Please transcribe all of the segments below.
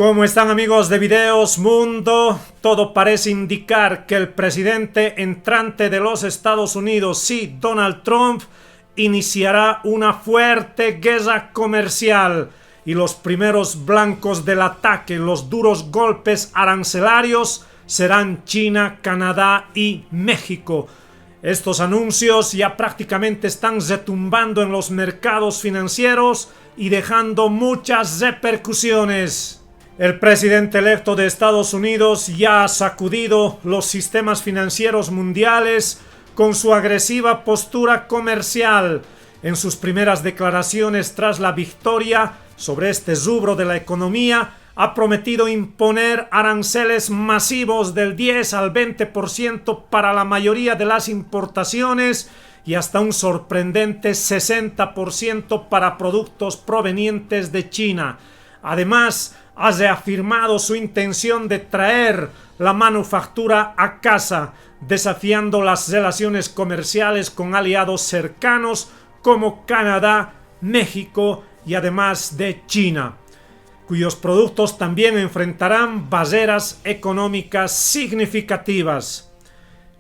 ¿Cómo están, amigos de Videos Mundo? Todo parece indicar que el presidente entrante de los Estados Unidos, sí, Donald Trump, iniciará una fuerte guerra comercial y los primeros blancos del ataque, los duros golpes arancelarios, serán China, Canadá y México. Estos anuncios ya prácticamente están retumbando en los mercados financieros y dejando muchas repercusiones. El presidente electo de Estados Unidos ya ha sacudido los sistemas financieros mundiales con su agresiva postura comercial. En sus primeras declaraciones tras la victoria sobre este rubro de la economía, ha prometido imponer aranceles masivos del 10 al 20% para la mayoría de las importaciones y hasta un sorprendente 60% para productos provenientes de China. Además, ha reafirmado su intención de traer la manufactura a casa, desafiando las relaciones comerciales con aliados cercanos como Canadá, México y además de China, cuyos productos también enfrentarán barreras económicas significativas.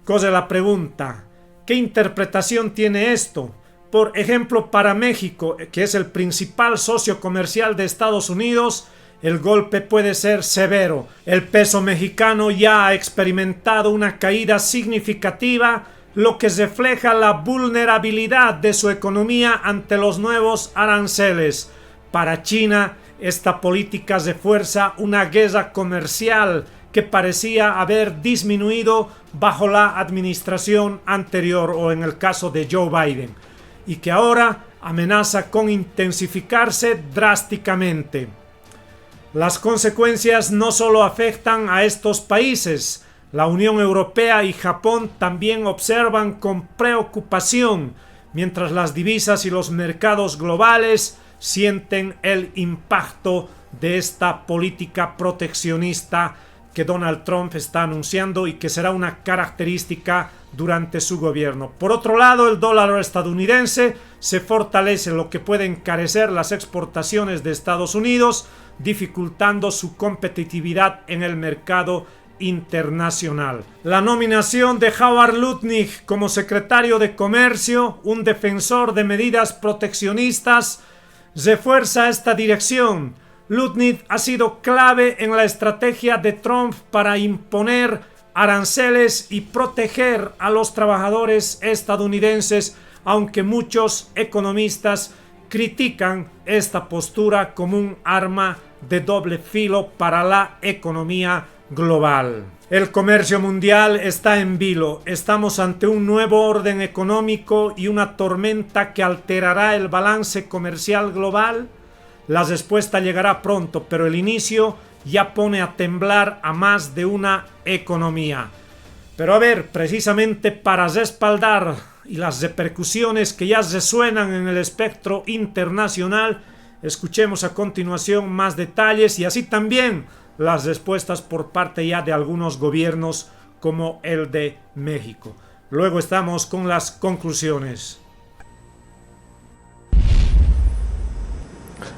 Corre la pregunta, ¿qué interpretación tiene esto? Por ejemplo, para México, que es el principal socio comercial de Estados Unidos, el golpe puede ser severo. El peso mexicano ya ha experimentado una caída significativa, lo que refleja la vulnerabilidad de su economía ante los nuevos aranceles. Para China, esta política refuerza una guerra comercial que parecía haber disminuido bajo la administración anterior o en el caso de Joe Biden, y que ahora amenaza con intensificarse drásticamente. Las consecuencias no solo afectan a estos países. La Unión Europea y Japón también observan con preocupación, mientras las divisas y los mercados globales sienten el impacto de esta política proteccionista que Donald Trump está anunciando y que será una característica durante su gobierno. Por otro lado, el dólar estadounidense se fortalece, lo que puede encarecer las exportaciones de Estados Unidos, dificultando su competitividad en el mercado internacional. La nominación de Howard Lutnick como secretario de Comercio, un defensor de medidas proteccionistas, refuerza esta dirección. Lutnick ha sido clave en la estrategia de Trump para imponer aranceles y proteger a los trabajadores estadounidenses, aunque muchos economistas critican esta postura como un arma de doble filo para la economía global. El comercio mundial está en vilo. Estamos ante un nuevo orden económico y una tormenta que alterará el balance comercial global. La respuesta llegará pronto, pero el inicio ya pone a temblar a más de una economía. Pero a ver, precisamente para respaldar y las repercusiones que ya resuenan en el espectro internacional, escuchemos a continuación más detalles y así también las respuestas por parte ya de algunos gobiernos como el de México. Luego estamos con las conclusiones.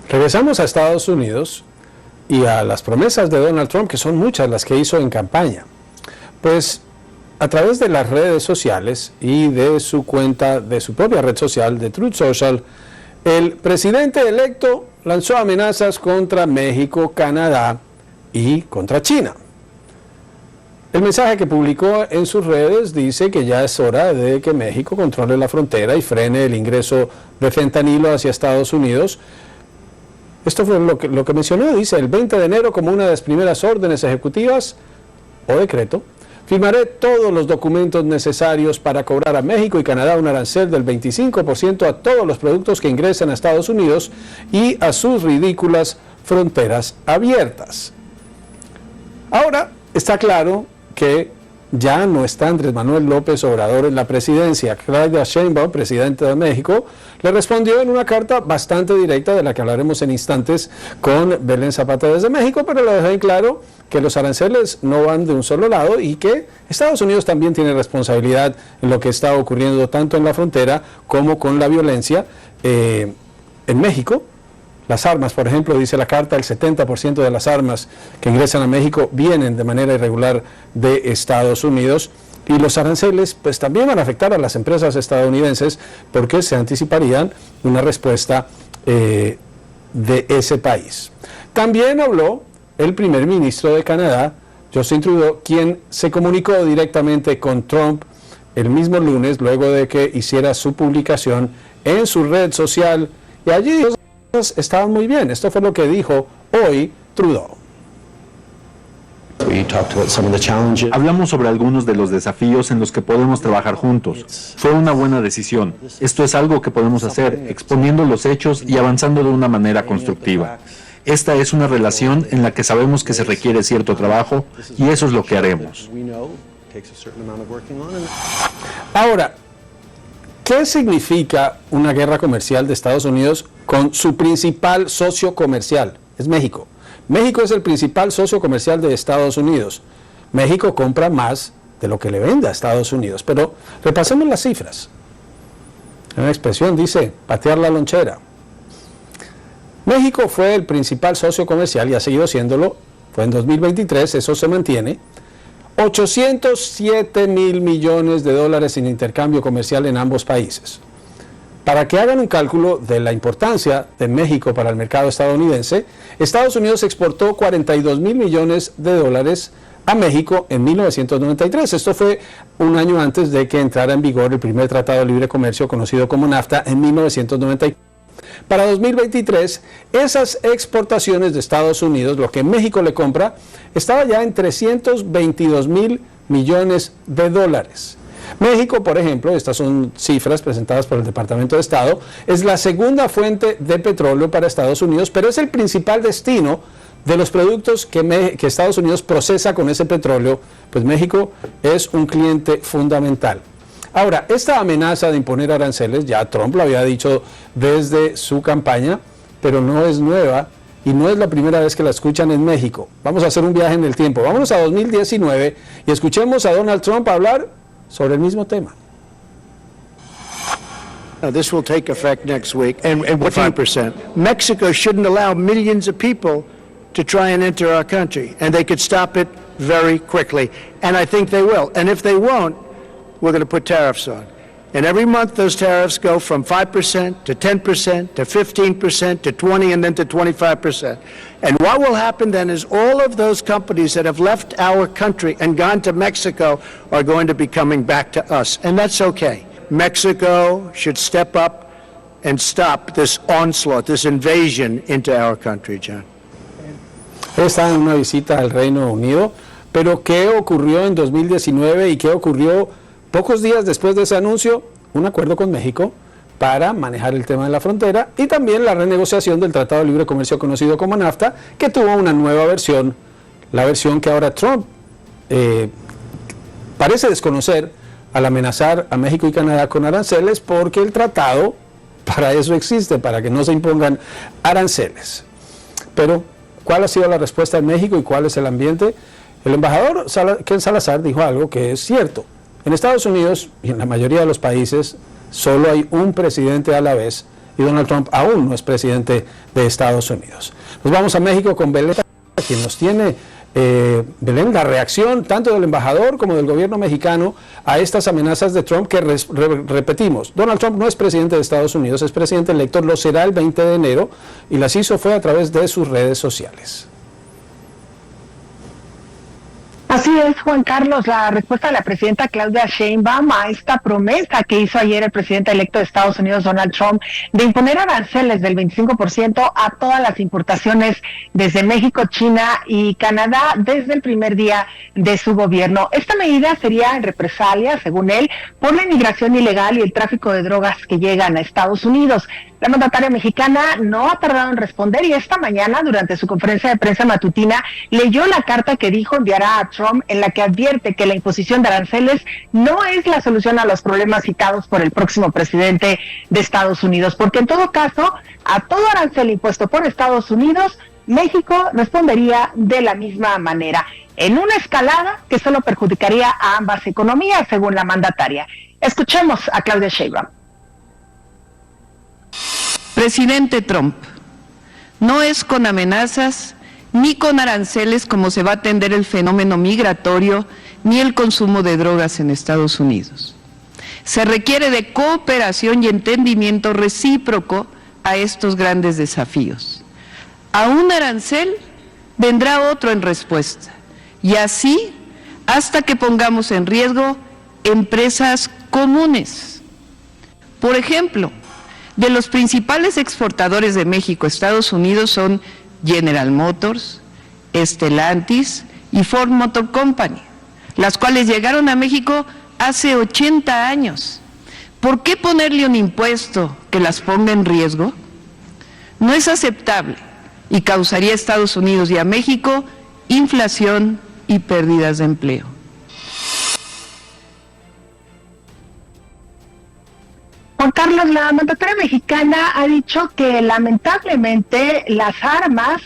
Regresamos a Estados Unidos y a las promesas de Donald Trump, que son muchas las que hizo en campaña. Pues a través de las redes sociales y de su cuenta, de su propia red social, de Truth Social, el presidente electo lanzó amenazas contra México, Canadá y contra China. El mensaje que publicó en sus redes dice que ya es hora de que México controle la frontera y frene el ingreso de fentanilo hacia Estados Unidos. Esto fue lo que mencionó, dice, el 20 de enero como una de las primeras órdenes ejecutivas o decreto. Firmaré todos los documentos necesarios para cobrar a México y Canadá un arancel del 25% a todos los productos que ingresen a Estados Unidos y a sus ridículas fronteras abiertas. Ahora está claro que ya no está Andrés Manuel López Obrador en la presidencia. Claudia Sheinbaum, presidenta de México, le respondió en una carta bastante directa, de la que hablaremos en instantes con Belén Zapata desde México, pero le dejó en claro que los aranceles no van de un solo lado y que Estados Unidos también tiene responsabilidad en lo que está ocurriendo tanto en la frontera como con la violencia en México. las armas. Por ejemplo, dice la carta, el 70% de las armas que ingresan a México vienen de manera irregular de Estados Unidos. Y los aranceles pues también van a afectar a las empresas estadounidenses porque se anticiparían una respuesta de ese país. También habló el primer ministro de Canadá, Justin Trudeau, quien se comunicó directamente con Trump el mismo lunes luego de que hiciera su publicación en su red social, y allí las cosas estaban muy bien. Esto fue lo que dijo hoy Trudeau. Hablamos sobre algunos de los desafíos en los que podemos trabajar juntos. Fue una buena decisión. Esto es algo que podemos hacer, exponiendo los hechos y avanzando de una manera constructiva. Esta es una relación en la que sabemos que se requiere cierto trabajo y eso es lo que haremos. Ahora, ¿qué significa una guerra comercial de Estados Unidos con su principal socio comercial? Es México. México es el principal socio comercial de Estados Unidos. México compra más de lo que le vende a Estados Unidos. Pero repasemos las cifras. Una expresión dice, patear la lonchera. México fue el principal socio comercial y ha seguido siéndolo. Fue en 2023, eso se mantiene. 807 mil millones de dólares en intercambio comercial en ambos países. Para que hagan un cálculo de la importancia de México para el mercado estadounidense, Estados Unidos exportó 42 mil millones de dólares a México en 1993. Esto fue un año antes de que entrara en vigor el primer Tratado de Libre Comercio conocido como NAFTA en 1994. Para 2023, esas exportaciones de Estados Unidos, lo que México le compra, estaba ya en 322 mil millones de dólares. México, por ejemplo, estas son cifras presentadas por el Departamento de Estado, es la segunda fuente de petróleo para Estados Unidos, pero es el principal destino de los productos que Estados Unidos procesa con ese petróleo, pues México es un cliente fundamental. Ahora, esta amenaza de imponer aranceles, ya Trump lo había dicho desde su campaña, pero no es nueva y no es la primera vez que la escuchan en México. Vamos a hacer un viaje en el tiempo. Vámonos a 2019 y escuchemos a Donald Trump hablar sobre el mismo tema. This will take effect next week, and with 5%. Mexico shouldn't allow millions of people to try and enter our country, and they could stop it very quickly. And I think they will. And if they won't, we're going to put tariffs on. And every month those tariffs go from 5% to 10% to 15% to 20% and then to 25%. And what will happen then is all of those companies that have left our country and gone to Mexico are going to be coming back to us. And that's okay. Mexico should step up and stop this onslaught, this invasion into our country, John. Está en una visita al Reino Unido, pero ¿qué ocurrió en 2019 y qué ocurrió pocos días después de ese anuncio? Un acuerdo con México para manejar el tema de la frontera y también la renegociación del Tratado de Libre Comercio conocido como NAFTA, que tuvo una nueva versión, la versión que ahora Trump parece desconocer al amenazar a México y Canadá con aranceles, porque el tratado para eso existe, para que no se impongan aranceles. Pero, ¿cuál ha sido la respuesta en México y cuál es el ambiente? El embajador Ken Salazar dijo algo que es cierto. En Estados Unidos y en la mayoría de los países solo hay un presidente a la vez y Donald Trump aún no es presidente de Estados Unidos. Nos vamos a México con Belén, quien nos tiene, Belén, la reacción tanto del embajador como del gobierno mexicano a estas amenazas de Trump que repetimos. Donald Trump no es presidente de Estados Unidos, es presidente electo, lo será el 20 de enero y las hizo fue a través de sus redes sociales. Así es, Juan Carlos, la respuesta de la presidenta Claudia Sheinbaum a esta promesa que hizo ayer el presidente electo de Estados Unidos, Donald Trump, de imponer aranceles del 25% a todas las importaciones desde México, China y Canadá desde el primer día de su gobierno. Esta medida sería en represalia, según él, por la inmigración ilegal y el tráfico de drogas que llegan a Estados Unidos. La mandataria mexicana no ha tardado en responder y esta mañana, durante su conferencia de prensa matutina, leyó la carta que dijo enviará a Trump, en la que advierte que la imposición de aranceles no es la solución a los problemas citados por el próximo presidente de Estados Unidos, porque en todo caso, a todo arancel impuesto por Estados Unidos, México respondería de la misma manera, en una escalada que solo perjudicaría a ambas economías, según la mandataria. Escuchemos a Claudia Sheinbaum. Presidente Trump, No es con amenazas ni con aranceles como se va a atender el fenómeno migratorio ni el consumo de drogas en Estados Unidos. Se requiere de cooperación y entendimiento recíproco a estos grandes desafíos. A un arancel vendrá otro en respuesta, y así hasta que pongamos en riesgo empresas comunes. Por ejemplo, de los principales exportadores de México a Estados Unidos son General Motors, Stellantis y Ford Motor Company, las cuales llegaron a México hace 80 años. ¿Por qué ponerle un impuesto que las ponga en riesgo? No es aceptable y causaría a Estados Unidos y a México inflación y pérdidas de empleo. Juan Carlos, la mandataria mexicana ha dicho que lamentablemente las armas,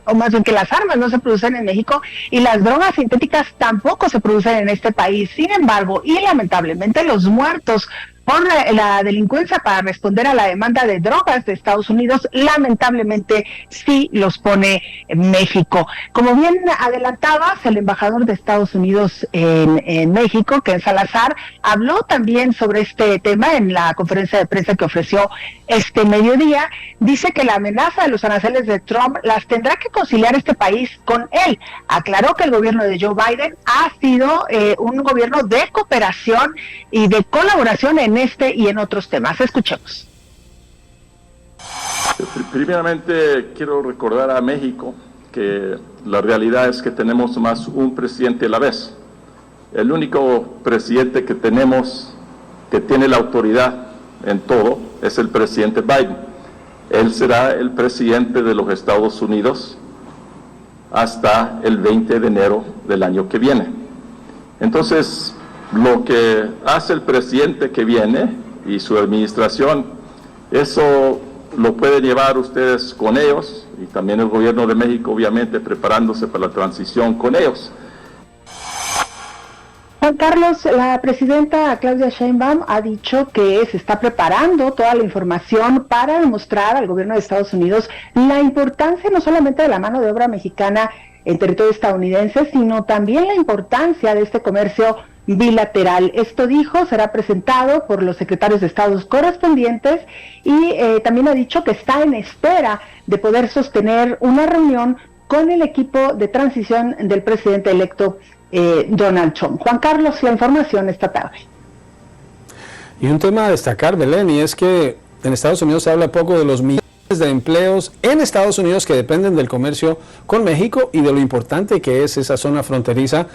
o más bien que las armas no se producen en México y las drogas sintéticas tampoco se producen en este país. Sin embargo, y lamentablemente los muertos por la delincuencia para responder a la demanda de drogas de Estados Unidos, lamentablemente sí los pone en México. Como bien adelantabas, el embajador de Estados Unidos en México, Ken Salazar, habló también sobre este tema en la conferencia de prensa que ofreció este mediodía. Dice que la amenaza de los aranceles de Trump las tendrá que conciliar este país con él. Aclaró que el gobierno de Joe Biden ha sido un gobierno de cooperación y de colaboración en este y en otros temas. Escuchemos. Primeramente quiero recordar a México que la realidad es que tenemos más un presidente a la vez. El único presidente que tenemos que tiene la autoridad en todo es el presidente Biden. Él será el presidente de los Estados Unidos hasta el 20 de enero del año que viene. Entonces, lo que hace el presidente que viene y su administración, eso lo pueden llevar ustedes con ellos, y también el gobierno de México, obviamente, preparándose para la transición con ellos. Juan Carlos, la presidenta Claudia Sheinbaum ha dicho que se está preparando toda la información para demostrar al gobierno de Estados Unidos la importancia no solamente de la mano de obra mexicana en territorio estadounidense, sino también la importancia de este comercio bilateral. Esto dijo, será presentado por los secretarios de Estados correspondientes y también ha dicho que está en espera de poder sostener una reunión con el equipo de transición del presidente electo Donald Trump. Juan Carlos, la información esta tarde. Y un tema a destacar, Belén, y es que en Estados Unidos se habla poco de los millones de empleos en Estados Unidos que dependen del comercio con México y de lo importante que es esa zona fronteriza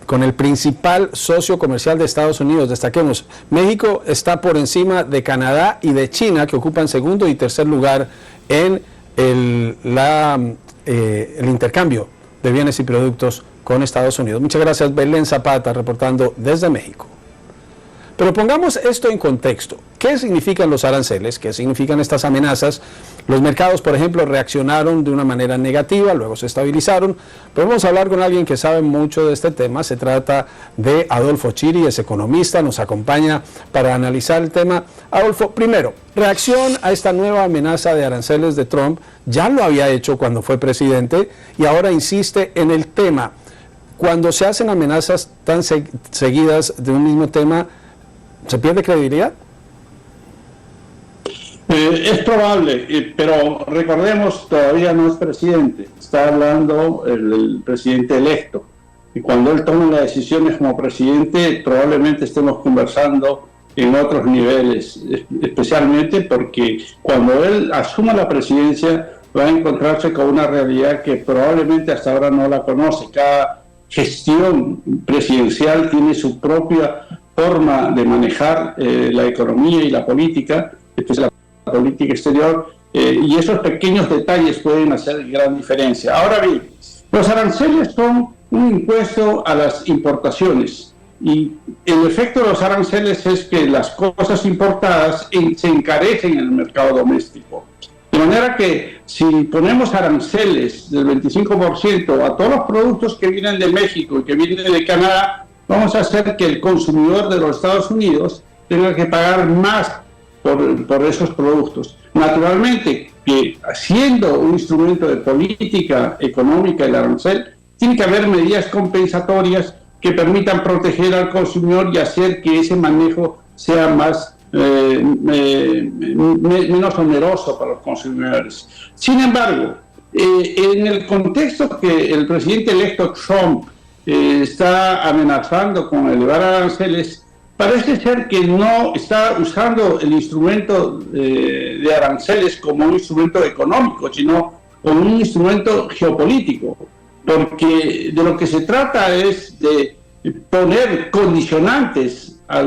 con el principal socio comercial de Estados Unidos. Destaquemos, México está por encima de Canadá y de China, que ocupan segundo y tercer lugar en el intercambio de bienes y productos con Estados Unidos. Muchas gracias, Belén Zapata, reportando desde México. Pero pongamos esto en contexto. ¿Qué significan los aranceles? ¿Qué significan estas amenazas? Los mercados, por ejemplo, reaccionaron de una manera negativa, luego se estabilizaron. Pero vamos a hablar con alguien que sabe mucho de este tema. Se trata de Adolfo Chiri, es economista, nos acompaña para analizar el tema. Adolfo, primero, reacción a esta nueva amenaza de aranceles de Trump. Ya lo había hecho cuando fue presidente y ahora insiste en el tema. Cuando se hacen amenazas tan seguidas de un mismo tema, ¿se pierde credibilidad? Es probable, pero recordemos, todavía no es presidente, está hablando el presidente electo. Y cuando él tome las decisiones como presidente, probablemente estemos conversando en otros niveles, especialmente porque cuando él asuma la presidencia va a encontrarse con una realidad que probablemente hasta ahora no la conoce. Cada gestión presidencial tiene su propia forma de manejar la economía y la política, especialmente la política exterior, y esos pequeños detalles pueden hacer gran diferencia. Ahora bien, los aranceles son un impuesto a las importaciones y el efecto de los aranceles es que las cosas importadas se encarecen en el mercado doméstico. De manera que si ponemos aranceles del 25% a todos los productos que vienen de México y que vienen de Canadá, vamos a hacer que el consumidor de los Estados Unidos tenga que pagar más por esos productos. Naturalmente, porque siendo un instrumento de política económica el arancel, tiene que haber medidas compensatorias que permitan proteger al consumidor y hacer que ese manejo sea más menos oneroso para los consumidores. Sin embargo, en el contexto que el presidente electo Trump está amenazando con elevar aranceles, parece ser que no está usando el instrumento de aranceles como un instrumento económico, sino como un instrumento geopolítico, porque de lo que se trata es de poner condicionantes a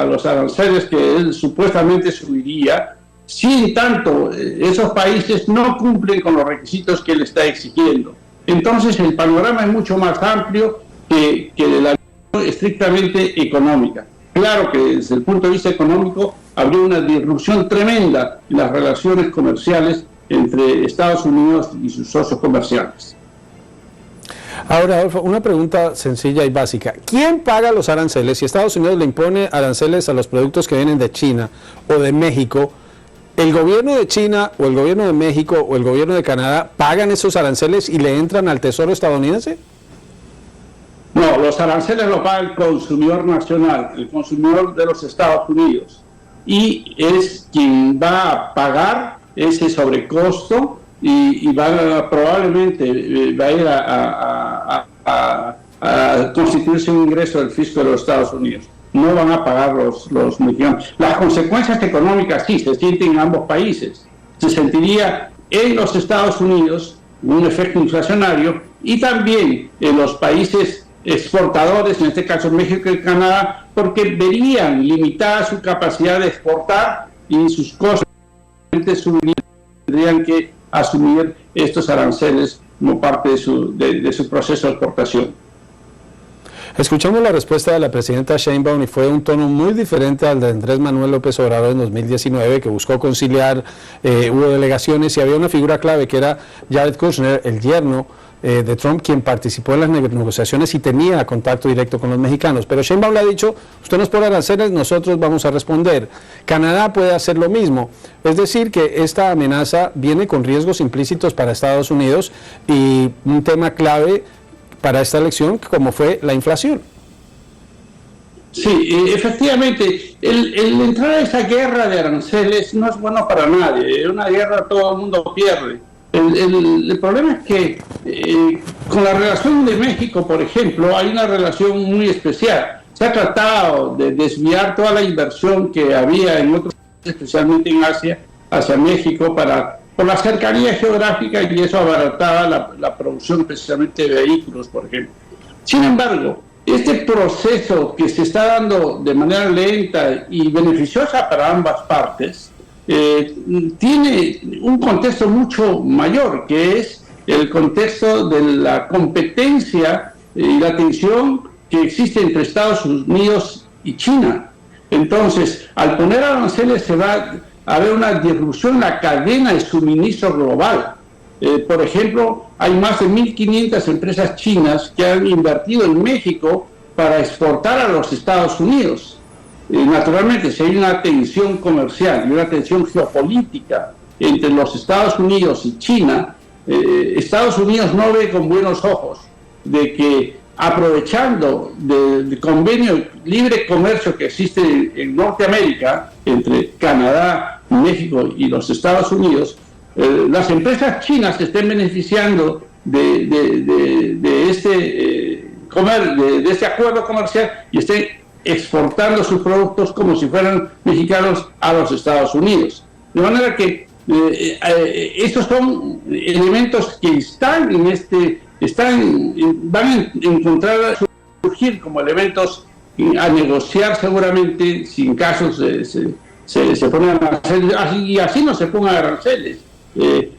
los aranceles que él supuestamente subiría, si en tanto esos países no cumplen con los requisitos que él está exigiendo. Entonces el panorama es mucho más amplio que de la estrictamente económica. Claro que desde el punto de vista económico habría una disrupción tremenda en las relaciones comerciales entre Estados Unidos y sus socios comerciales. Ahora, Adolfo, una pregunta sencilla y básica. ¿Quién paga los aranceles? Si Estados Unidos le impone aranceles a los productos que vienen de China o de México, ¿el gobierno de China o el gobierno de México o el gobierno de Canadá pagan esos aranceles y le entran al tesoro estadounidense? No, los aranceles lo paga el consumidor nacional, el consumidor de los Estados Unidos, y es quien va a pagar ese sobrecosto y probablemente va a ir a constituirse un ingreso del fisco de los Estados Unidos. No van a pagar los mexicanos. Las consecuencias económicas sí se sienten en ambos países. Se sentiría en los Estados Unidos un efecto inflacionario y también en los países exportadores, en este caso México y Canadá, porque verían limitada su capacidad de exportar y sus costos tendrían que asumir estos aranceles como parte de su proceso de exportación. Escuchamos la respuesta de la presidenta Sheinbaum y fue un tono muy diferente al de Andrés Manuel López Obrador en 2019, que buscó conciliar, hubo delegaciones y había una figura clave que era Jared Kushner, el yerno de Trump, quien participó en las negociaciones y tenía contacto directo con los mexicanos. Pero Sheinbaum le ha dicho, usted nos pone aranceles, nosotros vamos a responder. Canadá puede hacer lo mismo. Es decir, que esta amenaza viene con riesgos implícitos para Estados Unidos y un tema clave para esta elección, como fue la inflación. Sí, efectivamente, el entrar a esa guerra de aranceles no es bueno para nadie. En una guerra todo el mundo pierde. El problema es que con la relación de México, por ejemplo, hay una relación muy especial. Se ha tratado de desviar toda la inversión que había en otros países, especialmente en Asia, hacia México por la cercanía geográfica, y eso abarataba la producción especialmente de vehículos, por ejemplo. Sin embargo, este proceso que se está dando de manera lenta y beneficiosa para ambas partes, tiene un contexto mucho mayor, que es el contexto de la competencia y la tensión que existe entre Estados Unidos y China. Entonces, al poner aranceles se va a haber una disrupción en la cadena de suministro global. Por ejemplo, hay más de 1.500 empresas chinas que han invertido en México para exportar a los Estados Unidos. Naturalmente, si hay una tensión comercial y una tensión geopolítica entre los Estados Unidos y China, Estados Unidos no ve con buenos ojos de que, aprovechando del convenio libre comercio que existe en Norteamérica entre Canadá, México y los Estados Unidos, las empresas chinas se estén beneficiando de este acuerdo comercial y estén exportando sus productos como si fueran mexicanos a los Estados Unidos. De manera que estos son elementos que van a encontrar a surgir como elementos a negociar seguramente, si en caso se ponen aranceles, y así no se pongan aranceles.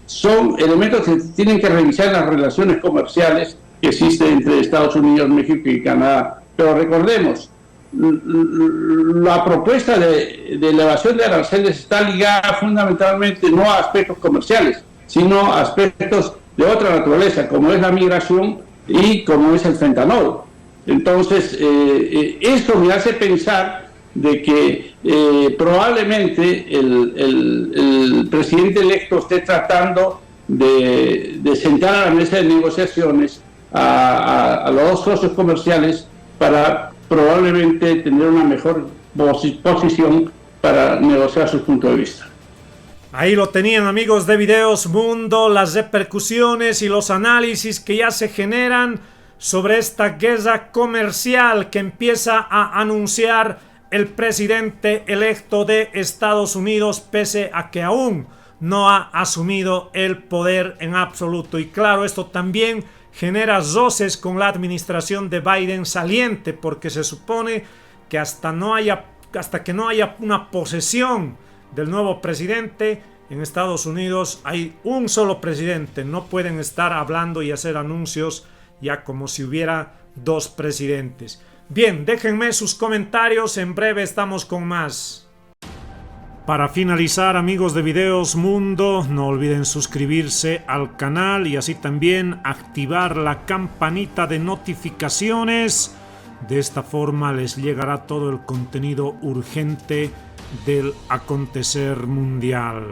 Son elementos que tienen que revisar las relaciones comerciales que existen entre Estados Unidos, México y Canadá. Pero recordemos, la propuesta de elevación de aranceles está ligada fundamentalmente no a aspectos comerciales, sino a aspectos de otra naturaleza, como es la migración y como es el fentanol. Entonces, esto me hace pensar de que probablemente el presidente electo esté tratando de sentar a la mesa de negociaciones a los dos socios comerciales para probablemente tener una mejor posición para negociar sus puntos de vista. Ahí lo tenían, amigos de Videos Mundo, las repercusiones y los análisis que ya se generan sobre esta guerra comercial que empieza a anunciar el presidente electo de Estados Unidos, pese a que aún no ha asumido el poder en absoluto. Y claro, esto también genera roces con la administración de Biden saliente, porque se supone que hasta que no haya una posesión del nuevo presidente en Estados Unidos, hay un solo presidente. No pueden estar hablando y hacer anuncios ya como si hubiera dos presidentes. Bien, déjenme sus comentarios, en breve estamos con más. Para finalizar, amigos de Videos Mundo, no olviden suscribirse al canal y así también activar la campanita de notificaciones. De esta forma les llegará todo el contenido urgente del acontecer mundial.